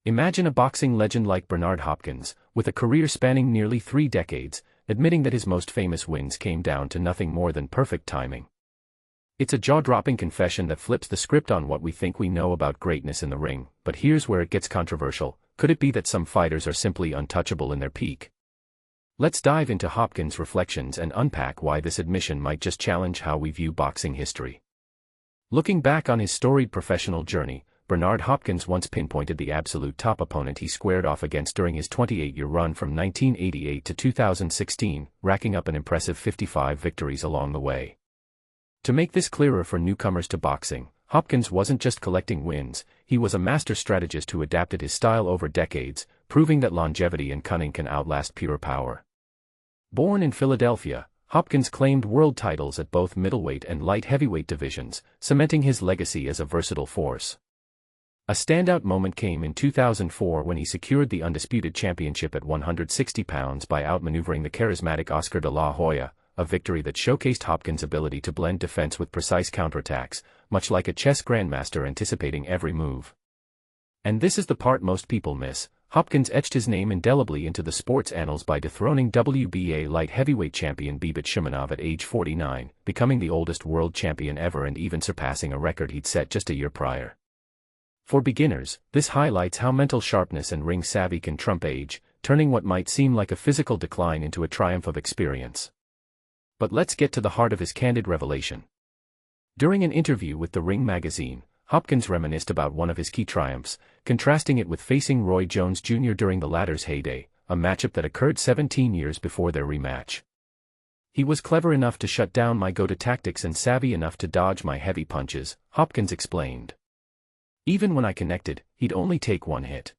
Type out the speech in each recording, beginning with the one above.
Imagine a boxing legend like Bernard Hopkins, with a career spanning nearly 3 decades, admitting that his most famous wins came down to nothing more than perfect timing. It's a jaw-dropping confession that flips the script on what we think we know about greatness in the ring, but here's where it gets controversial. Could it be that some fighters are simply untouchable in their peak? Let's dive into Hopkins' reflections and unpack why this admission might just challenge how we view boxing history. Looking back on his storied professional journey, Bernard Hopkins once pinpointed the absolute top opponent he squared off against during his 28-year run from 1988 to 2016, racking up an impressive 55 victories along the way. To make this clearer for newcomers to boxing, Hopkins wasn't just collecting wins, he was a master strategist who adapted his style over decades, proving that longevity and cunning can outlast pure power. Born in Philadelphia, Hopkins claimed world titles at both middleweight and light heavyweight divisions, cementing his legacy as a versatile force. A standout moment came in 2004 when he secured the undisputed championship at 160 pounds by outmaneuvering the charismatic Oscar de la Hoya, a victory that showcased Hopkins' ability to blend defense with precise counterattacks, much like a chess grandmaster anticipating every move. And this is the part most people miss. Hopkins etched his name indelibly into the sports annals by dethroning WBA light heavyweight champion Bebet Shumenov at age 49, becoming the oldest world champion ever and even surpassing a record he'd set just a year prior. For beginners, this highlights how mental sharpness and ring savvy can trump age, turning what might seem like a physical decline into a triumph of experience. But let's get to the heart of his candid revelation. During an interview with The Ring magazine, Hopkins reminisced about one of his key triumphs, contrasting it with facing Roy Jones Jr. during the latter's heyday, a matchup that occurred 17 years before their rematch. He was clever enough to shut down my go-to tactics and savvy enough to dodge my heavy punches, Hopkins explained. Even when I connected, he'd only take one hit.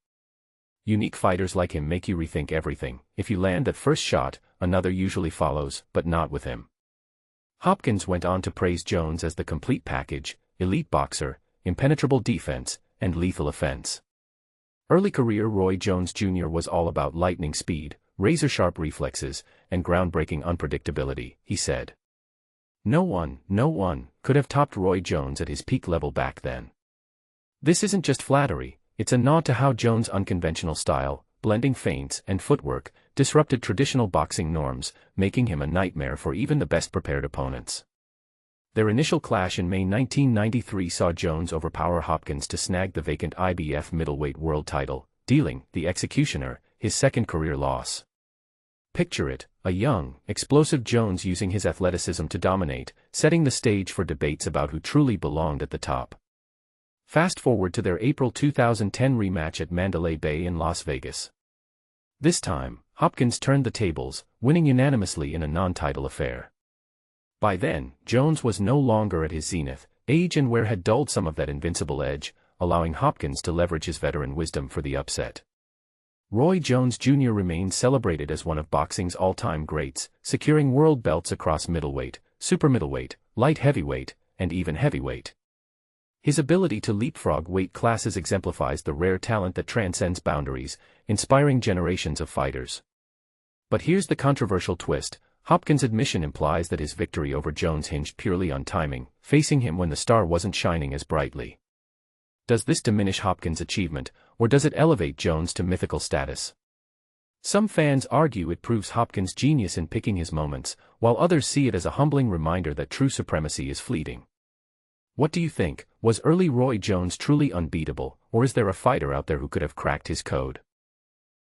Unique fighters like him make you rethink everything. If you land that first shot, another usually follows, but not with him. Hopkins went on to praise Jones as the complete package: elite boxer, impenetrable defense, and lethal offense. Early career Roy Jones Jr. was all about lightning speed, razor-sharp reflexes, and groundbreaking unpredictability, he said. No one could have topped Roy Jones at his peak level back then. This isn't just flattery, it's a nod to how Jones' unconventional style, blending feints and footwork, disrupted traditional boxing norms, making him a nightmare for even the best-prepared opponents. Their initial clash in May 1993 saw Jones overpower Hopkins to snag the vacant IBF middleweight world title, dealing the Executioner his second career loss. Picture it, a young, explosive Jones using his athleticism to dominate, setting the stage for debates about who truly belonged at the top. Fast forward to their April 2010 rematch at Mandalay Bay in Las Vegas. This time, Hopkins turned the tables, winning unanimously in a non-title affair. By then, Jones was no longer at his zenith, age and wear had dulled some of that invincible edge, allowing Hopkins to leverage his veteran wisdom for the upset. Roy Jones Jr. remained celebrated as one of boxing's all-time greats, securing world belts across middleweight, super middleweight, light heavyweight, and even heavyweight. His ability to leapfrog weight classes exemplifies the rare talent that transcends boundaries, inspiring generations of fighters. But here's the controversial twist: Hopkins' admission implies that his victory over Jones hinged purely on timing, facing him when the star wasn't shining as brightly. Does this diminish Hopkins' achievement, or does it elevate Jones to mythical status? Some fans argue it proves Hopkins' genius in picking his moments, while others see it as a humbling reminder that true supremacy is fleeting. What do you think? Was early Roy Jones truly unbeatable, or is there a fighter out there who could have cracked his code?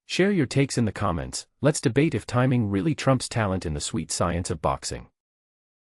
Share your takes in the comments. Let's debate if timing really trumps talent in the sweet science of boxing.